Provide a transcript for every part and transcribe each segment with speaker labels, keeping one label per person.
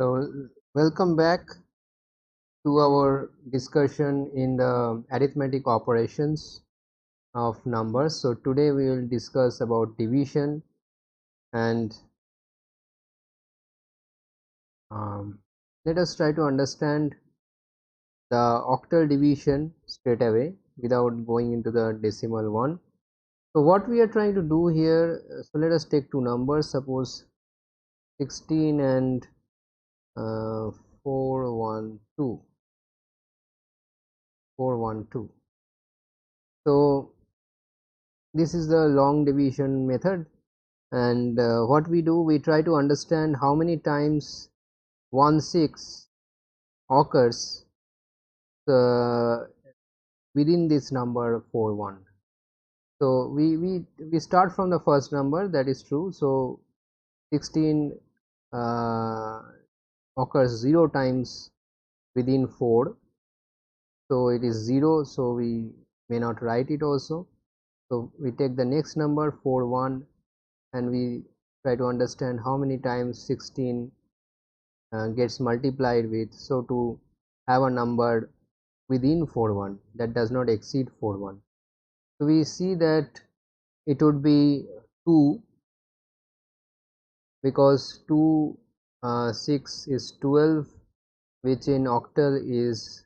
Speaker 1: So, welcome back to our discussion in the arithmetic operations of numbers. So, today we will discuss about division and um, let us try to understand the octal division straight away without going into the decimal one. So, what we are trying to do here, so let us take two numbers, suppose 16 and 412. So, this is the long division method, and what we do, we try to understand how many times 1/6 occurs uh, within this number 41. So we start from the first number, that is true. So 16 uh, occurs 0 times within 4, so it is 0, so we may not write it also. So we take the next number 41 and we try to understand how many times 16 gets multiplied with, so to have a number within 41 that does not exceed 41. So we see that it would be 2, because 2 6 is 12, which in octal is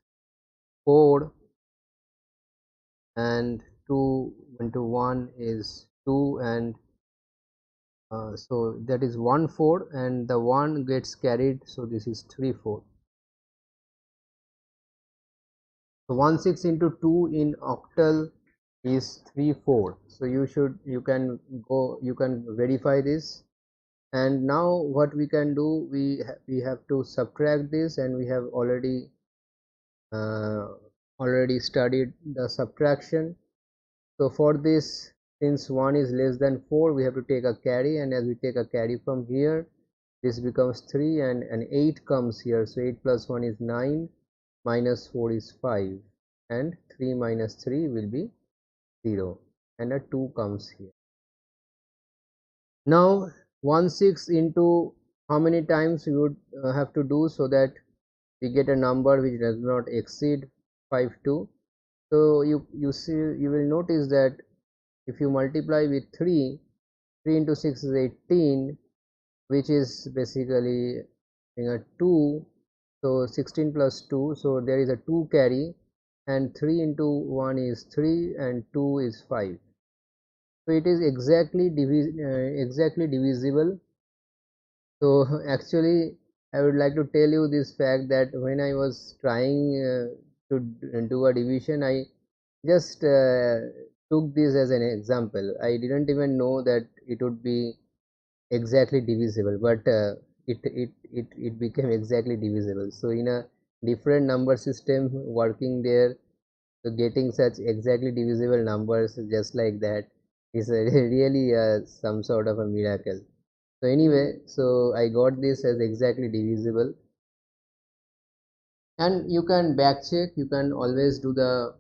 Speaker 1: 4, and 2 into 1 is 2, and so that is 1/4, and the 1 gets carried, so this is 3/4. So 1/6 into 2 in octal is 3/4. So you can verify this. And now what we can do, we have to subtract this, and we have uh, already studied the subtraction. So for this, since 1 is less than 4, we have to take a carry, and as we take a carry from here, this becomes 3, and an 8 comes here. So 8 plus 1 is 9, minus 4 is 5, and 3 minus 3 will be 0, and a 2 comes here. Now 1/6 into how many times we would have to do, so that we get a number which does not exceed 52. So you will notice that if you multiply with 3 into 6 is 18, which is basically a 2. So 16 plus 2, so there is a 2 carry, and 3 into 1 is 3, and 2 is 5. So it is exactly divisible. So actually I would like to tell you this fact, that when I was trying to do a division, I just took this as an example. I didn't even know that it would be exactly divisible, but it became exactly divisible. So in a different number system working there, so getting such exactly divisible numbers just like that is really some sort of a miracle. So anyway, so I got this as exactly divisible, and you can back check, you can always do the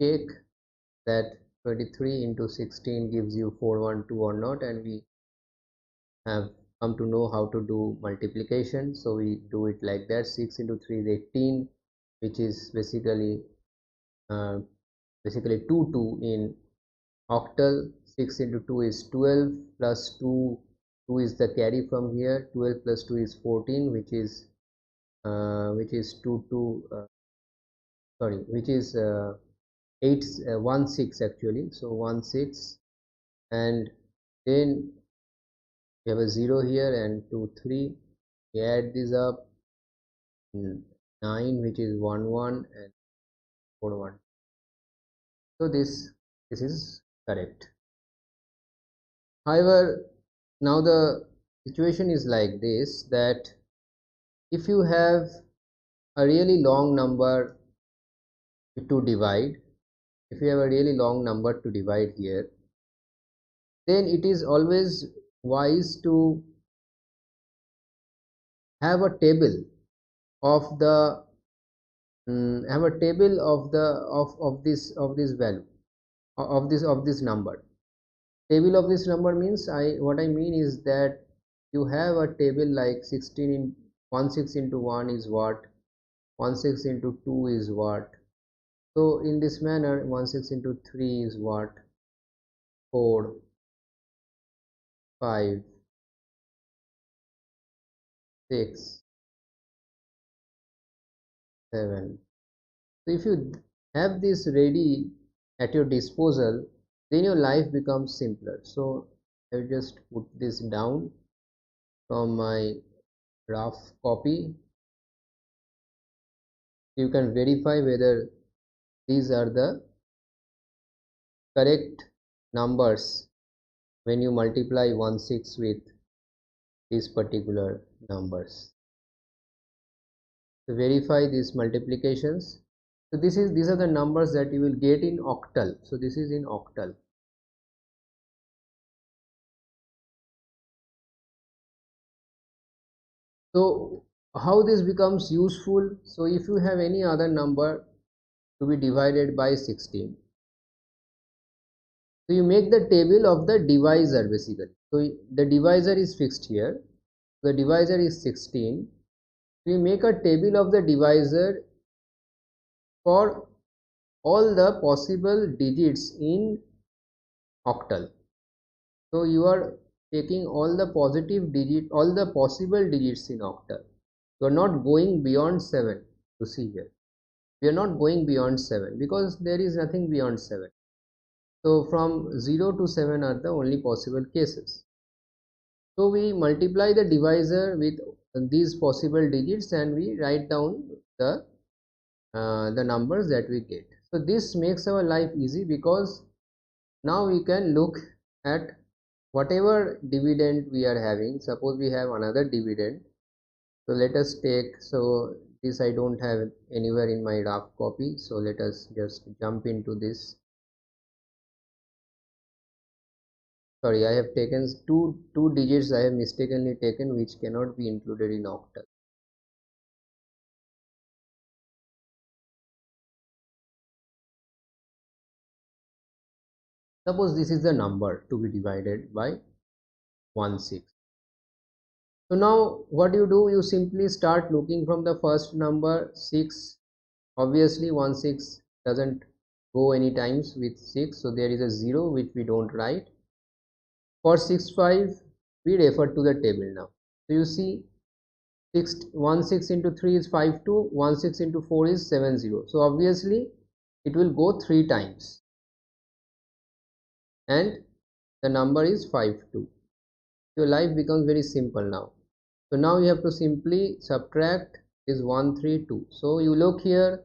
Speaker 1: check that 23 into 16 gives you 412 or not, and we have come to know how to do multiplication. So we do it like that: 6 into 3 is 18, which is uh, basically 2 in octal. 6 into 2 is 12, plus 2 is the carry from here. 12 plus 2 is 14, which is 2 2 sorry, which is 8 1 6 actually. So 1 6, and then we have a 0 here, and 2 3. We add this up, 9, which is 1 1, and 4 1. So this is correct. However, now the situation is like this, that if you have a really long number to divide, if you have a really long number to divide here, then it is always wise to have a table of the have a table of the of this value, of this number. Table of this number means, what I mean is that you have a table like 16 in 16 into 1 is what, 16 into 2 is what. So in this manner 16 into 3 is what, 4, 5, 6, 7. So if you have this ready at your disposal, then your life becomes simpler. So I will just put this down from my rough copy. You can verify whether these are the correct numbers when you multiply 16 with these particular numbers. To verify these multiplications, so these are the numbers that you will get in octal. So this is in octal. So how this becomes useful? So if you have any other number to be divided by 16, so you make the table of the divisor basically. So the divisor is fixed here, the divisor is 16. We make a table of the divisor for all the possible digits in octal. So you are taking all the positive digit, all the possible digits in octal. You are not going beyond 7. To see here, we are not going beyond 7 because there is nothing beyond 7. So from 0 to 7 are the only possible cases. So we multiply the divisor with these possible digits and we write down the numbers that we get. So this makes our life easy because now we can look at whatever dividend we are having. Suppose we have another dividend, so let us take, so this I don't have anywhere in my rough copy, so let us just jump into this. Sorry, I have taken two digits I have mistakenly taken which cannot be included in octal. Suppose this is the number to be divided by 16. So now what you do, you simply start looking from the first number 6. Obviously 16 doesn't go any times with 6, so there is a 0 which we don't write. For 65 we refer to the table now. So you see 16 into 3 is 52, 16 into 4 is 70. So obviously it will go 3 times and the number is 52. Your life becomes very simple now. So now you have to simply subtract is 132. So you look here,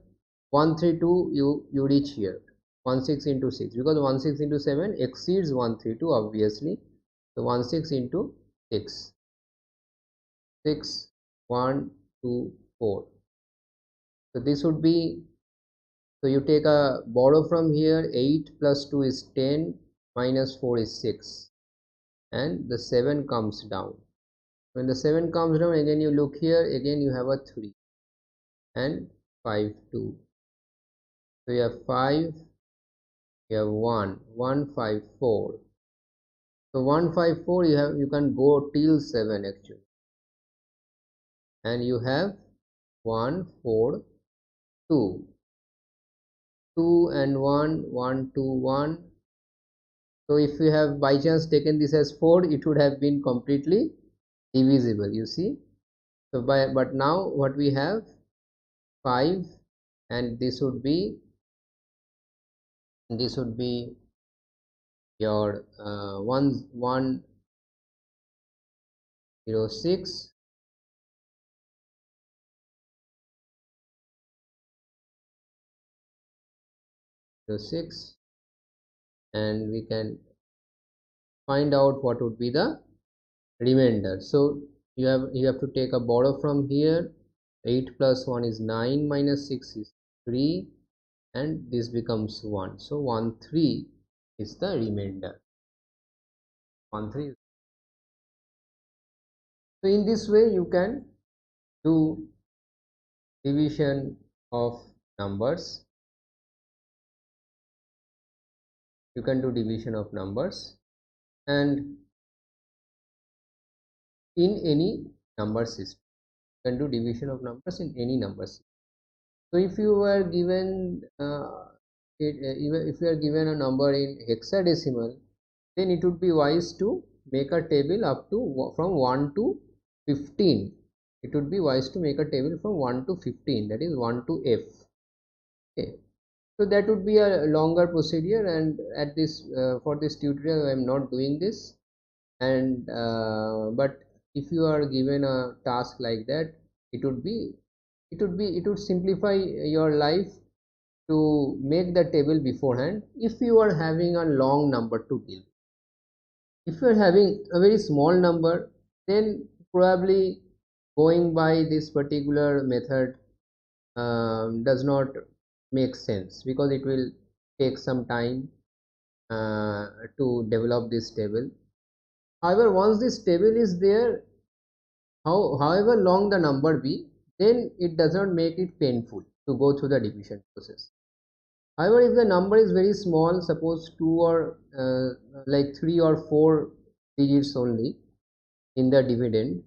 Speaker 1: 132, you reach here 16 into 6 because 16 into 7 exceeds 132 obviously. So 16 into 6, 6, 1, 2, 4. So this would be, so you take a borrow from here, 8 plus 2 is 10, minus 4 is 6, and the 7 comes down. When the 7 comes down, again you look here, again you have a 3 and 5, 2. So you have 5, you have 1, 1, 5, 4. So 1, 5, 4 you can go till 7 actually, and you have 1, 4, 2. 2 and 1, 1, 2, 1. So if you have by chance taken this as 4, it would have been completely divisible, you see. So but now what we have, 5, and this would be your 106, and we can find out what would be the remainder. So you have to take a borrow from here. 8 plus 1 is 9, minus 6 is 3, and this becomes 1. So 13 is the remainder. 13. So in this way you can do division of numbers. You can do division of numbers, and in any number system. You can do division of numbers in any number system. So if you were given even if you are given a number in hexadecimal, then it would be wise to make a table up to from 1 to 15. It would be wise to make a table from 1 to 15, that is 1 to f. Okay. So that would be a longer procedure, and at this for this tutorial I am not doing this. And but if you are given a task like that, it would be it would simplify your life to make the table beforehand if you are having a long number to deal. If you are having a very small number, then probably going by this particular method does not make sense, because it will take some time to develop this table. However, once this table is there, however long the number be, then it does not make it painful to go through the division process. However, if the number is very small, suppose 2 or like 3 or 4 digits only in the dividend,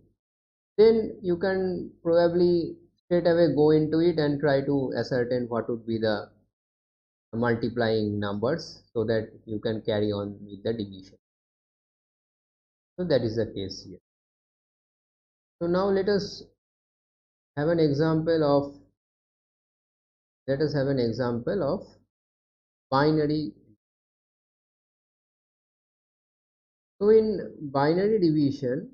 Speaker 1: then you can probably straight away go into it and try to ascertain what would be the multiplying numbers, so that you can carry on with the division. So that is the case here. So now have an example of let us have an example of binary. So in binary division,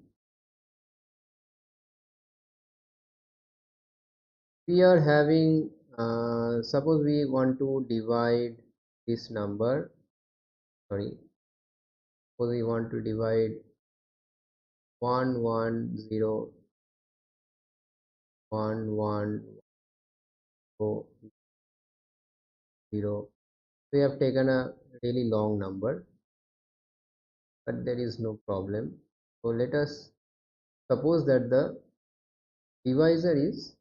Speaker 1: we are having suppose we want to divide this number, sorry, suppose we want to divide 110 110. We have taken a really long number, but there is no problem. So let us suppose that the divisor is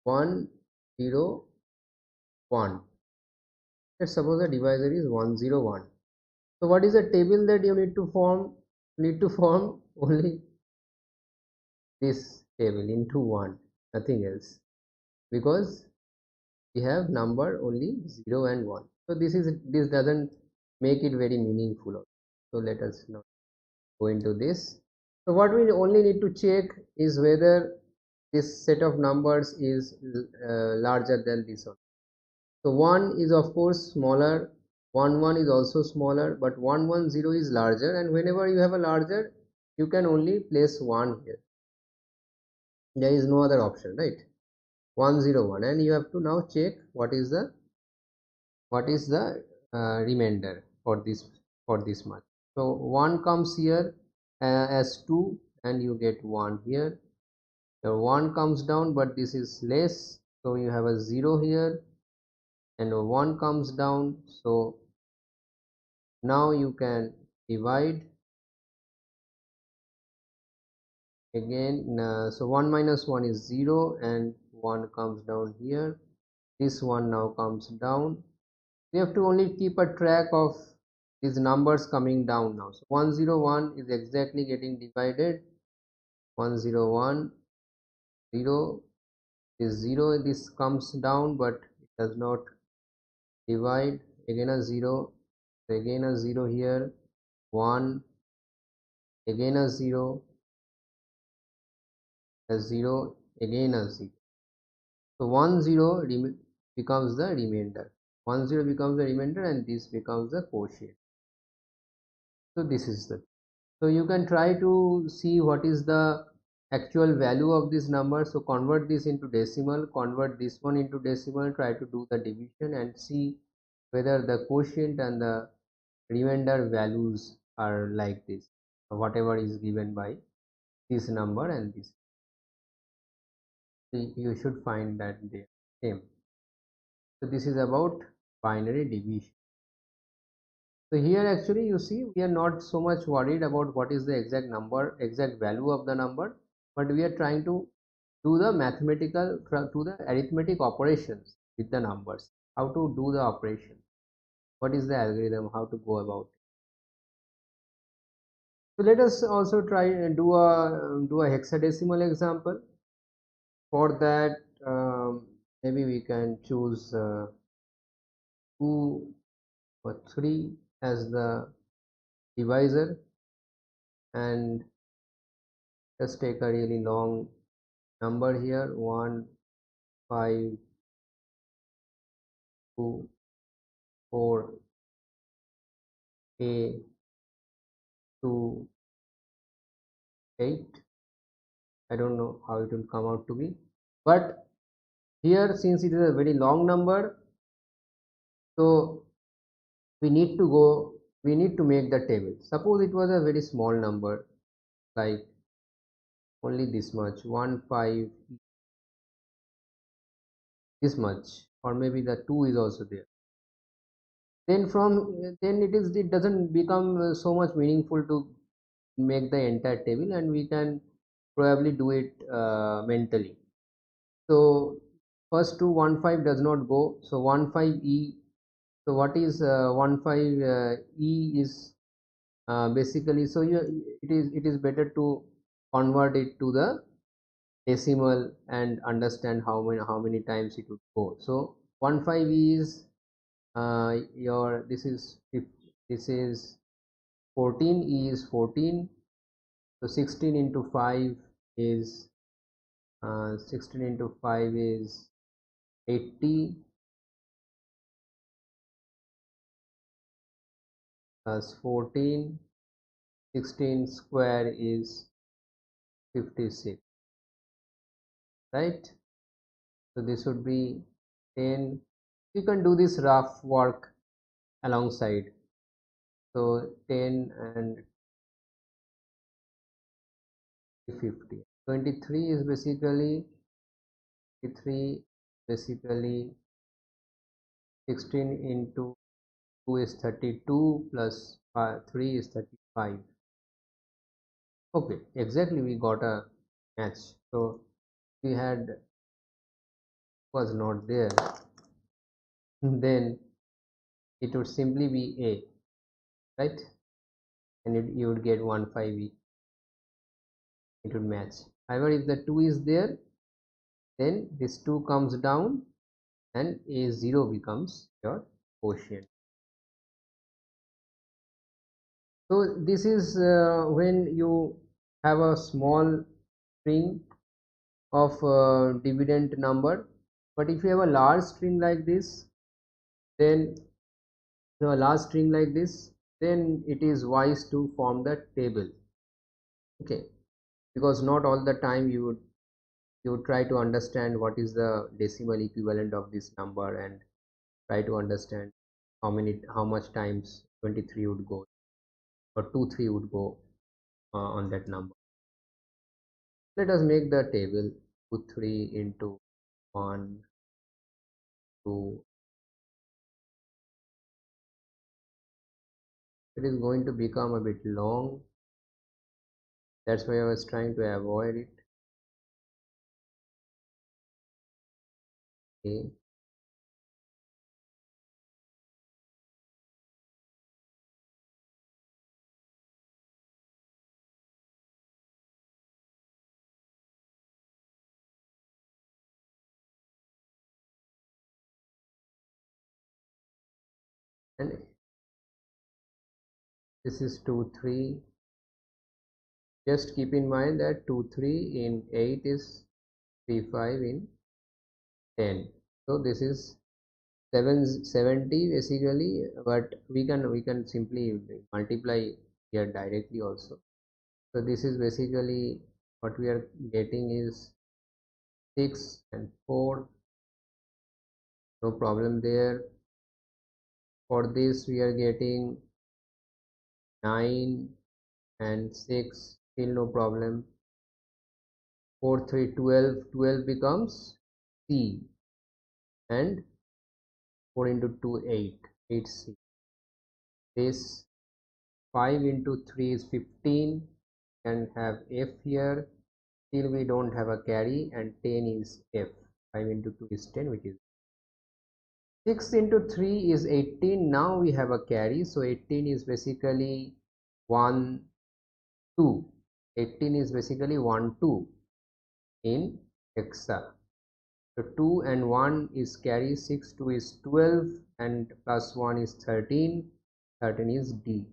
Speaker 1: 101. Let's suppose the divisor is 101. So what is the table that you need to form? You need to form only this table into 1, nothing else, because we have number only 0 and 1. So this doesn't make it very meaningful. So let us now go into this. So what we only need to check is whether this set of numbers is larger than this one. So 1 is of course smaller, 1 is also smaller, but 110 is larger, and whenever you have a larger, you can only place 1 here. There is no other option, right? 101, and you have to now check what is the remainder for this much. So 1 comes here as 2, and you get 1 here. The 1 comes down, but this is less, so you have a 0 here, and 1 comes down, so now you can divide again. So 1 minus 1 is 0, and 1 comes down here. This one now comes down. We have to only keep a track of these numbers coming down now. So 101 is exactly getting divided. 101, 0 is 0. This comes down, but it does not divide. Again a 0, again a 0 here. 1, again a 0, a 0, again a 0. So 10 becomes the remainder. 10 becomes the remainder, and this becomes the quotient. So this is the, so you can try to see what is the actual value of this number. So convert this into decimal, convert this one into decimal, try to do the division and see whether the quotient and the remainder values are like this, whatever is given by this number and this. So you should find that they are same. So this is about binary division. So here actually you see we are not so much worried about what is the exact number, exact value of the number, but we are trying to do the mathematical, to the arithmetic operations with the numbers, how to do the operation, what is the algorithm, how to go about it. So let us also try and do a hexadecimal example. For that, maybe we can choose 2 or 3 as the divisor, and let's take a really long number here: 1 5 2 4 a 2 8. I don't know how it will come out to be, but here, since it is a very long number, so we need to go we need to make the table. Suppose it was a very small number, like only this much, 1 5, this much, or maybe the 2 is also there. Then it doesn't become so much meaningful to make the entire table, and we can probably do it mentally. So first two 1 5 does not go, so 1 5 e. So what is 1 5 e is basically, so it is better to convert it to the decimal and understand how many times it would go. So 1 5 is your this is 14, e is 14, so 16 into 5 is 16 into 5 is 80, plus 14, 16 square is 56, right? So this would be 10. You can do this rough work alongside. So 10 and 50. 23 is basically 16 into 2 is 32, plus 3 is 35. Okay, exactly, we got a match. So we had was not there, then it would simply be A, right? And you would get 1 5e, it would match. However, if the 2 is there, then this 2 comes down and A0 becomes your quotient. So this is when you have a small string of dividend number, but if you have a large string like this, then then it is wise to form the table. Okay, because not all the time you would try to understand what is the decimal equivalent of this number, and try to understand how much times 23 would go, or 2 3 would go on that number. Let us make the table. 2 3 into 1 2. It is going to become a bit long, that's why I was trying to avoid it. Okay, and this is 2 3. Just keep in mind that 2 3 in 8 is 3 5 in 10. So this is 770 basically, but we can simply multiply here directly also. So this is basically what we are getting is 6 and 4, no problem there. For this we are getting 9 and 6, still no problem. 4 3 12, 12 becomes C, and 4 into 2 8, 8C. This 5 into 3 is 15, and have F here. Still we don't have a carry, and 10 is F. 5 into 2 is 10, which is 6 into 3 is 18. Now we have a carry, so 18 is basically 1 2. 18 is basically 1 2 in hexa. So 2 and 1 is carry, 6 2 is 12 and plus 1 is 13, 13 is D.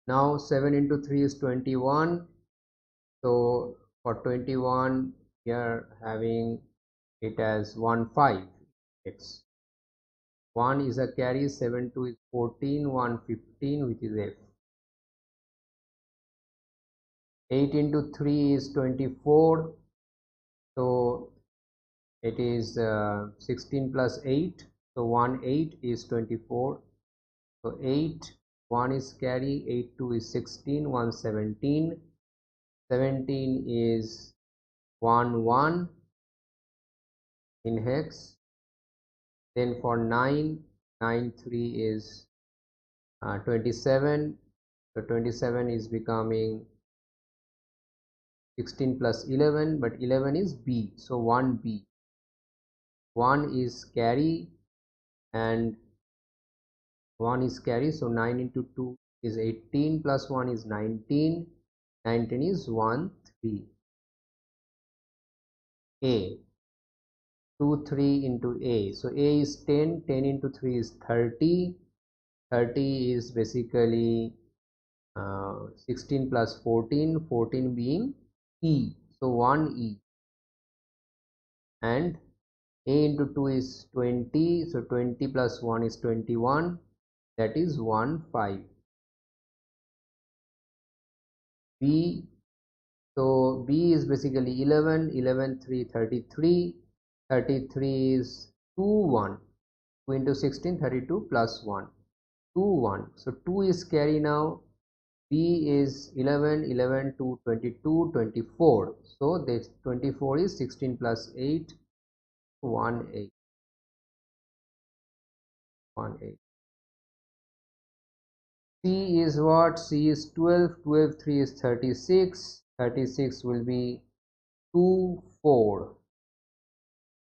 Speaker 1: Now 7 into 3 is 21. So for 21 we are having it as 1 5 x. 1 is a carry, 7 2 is 14, 1 15 which is F. 8 into 3 is 24. So it is 16 plus 8. So 1 8 is 24. So 8 1 is carry, 8 2 is 16, 1 17, 17 is 1 1 in hex. Then for 9 9 3 is 27. So 27 is becoming 16 plus 11, but 11 is B. So 1 B. 1 is carry and 1 is carry. So 9 into 2 is 18 plus 1 is 19. 19 is 1 3. A. 2 3 into A. So A is 10. 10 into 3 is 30. 30 is basically 16 plus 14. 14 being E. So 1 E. And A into 2 is 20. So 20 plus 1 is 21. That is 1 5. B. So B is basically 11. 11 3 33. 33 is 2 1. 2 into 16 32 plus 1. 2 1. So 2 is carry now. B is 11 11 2 22 24. So this 24 is 16 plus 8 1 8 1 8. C is what? C is 12. 12 3 is 36. 36 will be 2 4.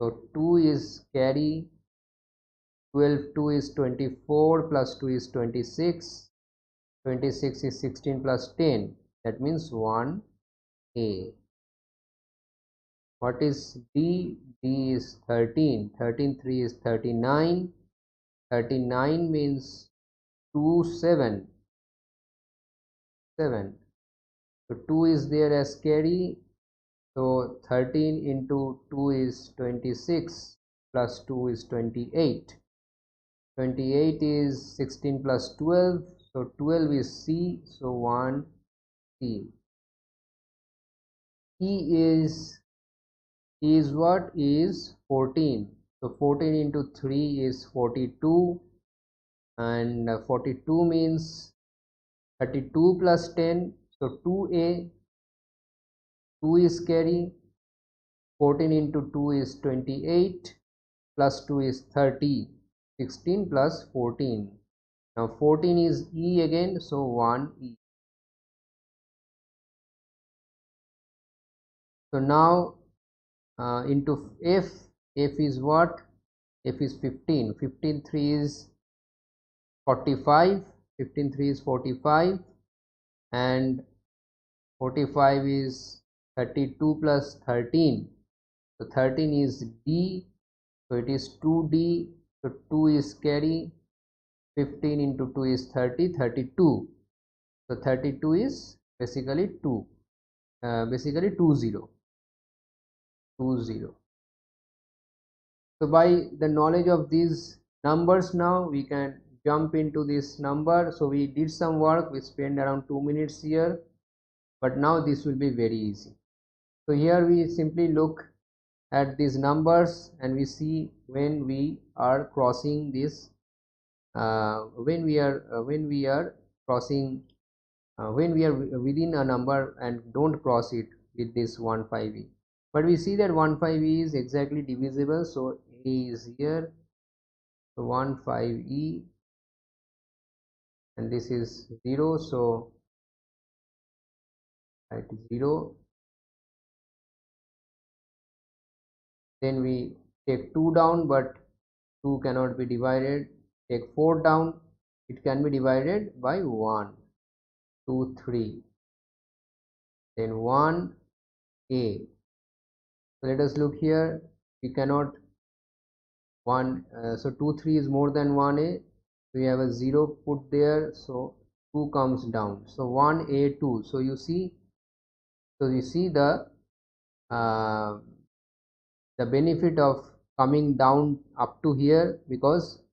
Speaker 1: So 2 is carry. 12 2 is 24 plus 2 is 26. 26 is 16 plus 10. That means 1 A. What is D? D is 13. 13 3 is 39. 39 means 2 7. 7. So 2 is there as carry. So 13 into 2 is 26 plus 2 is 28. 28 is 16 plus 12. So 12 is C. So 1 C. E is what? Is 14. So 14 into 3 is 42 and 42 means 32 plus 10. So 2A. 2 is carry. 14 into 2 is 28 plus 2 is 30. 16 plus 14. Now 14 is E again. So 1 E. So now into F. F is what? F is 15. 15 3 is 45. 15 3 is 45 and 45 is 32 plus 13. So 13 is D. So it is 2D. So 2 is carry. 15 into 2 is 30. 32. So 32 is basically 2. Basically 20. 20. So by the knowledge of these numbers now we can jump into this number. So we did some work. We spent around 2 minutes here. But now this will be very easy. So here we simply look at these numbers and we see when we are crossing this when we are crossing when we are within a number and don't cross it with this 15e, but we see that 15e is exactly divisible. So A is here, so 15e and this is 0, so at 0. Then we take 2 down, but 2 cannot be divided. Take 4 down, it can be divided by 1. 2 3, then 1 a. So let us look here. We cannot 1 so 2 3 is more than 1 a. We have a 0 put there, so 2 comes down, so 1 a 2. So you see, uh, the benefit of coming down up to here, because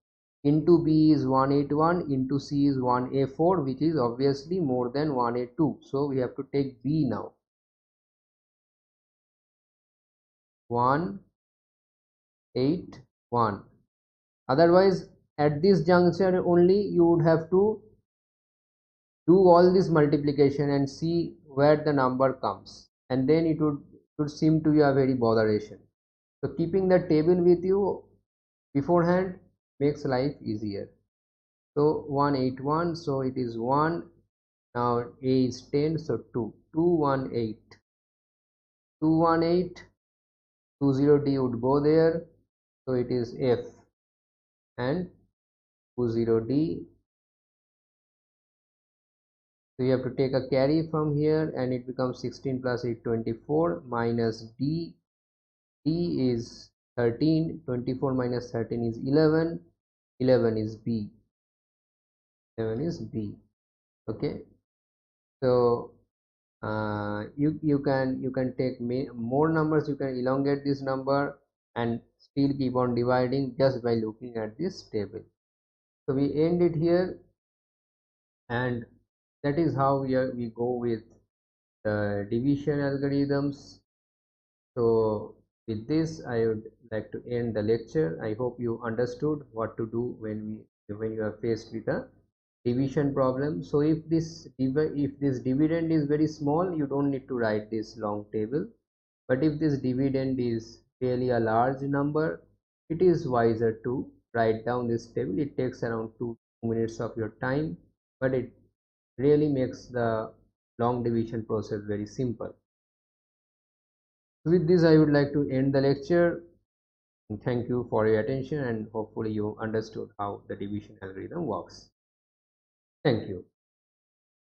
Speaker 1: into b is 181, into c is 1a4, which is obviously more than 1a2. So we have to take b now. 181. Otherwise, at this juncture only, you would have to do all this multiplication and see where the number comes, and then it would seem to be a very botheration. So keeping the table with you beforehand makes life easier. So 181, so it is 1. Now a is 10, so 2 218 218, 20d would go there, so it is f, and 20d. So you have to take a carry from here, and it becomes 16 plus 8 24, minus d. D is 13, 24 minus 13 is 11, 11 is b, 11 is b. Okay, so you can take more numbers, you can elongate this number and still keep on dividing just by looking at this table. So we end it here, and that is how we go with the division algorithms. So with this, I would like to end the lecture. I hope you understood what to do when you are faced with a division problem. So if this dividend is very small, you don't need to write this long table. But if this dividend is really a large number, it is wiser to write down this table. It takes around 2 minutes of your time, but it really makes the long division process very simple. With this, I would like to end the lecture. Thank you for your attention, and hopefully you understood how the division algorithm works. Thank you.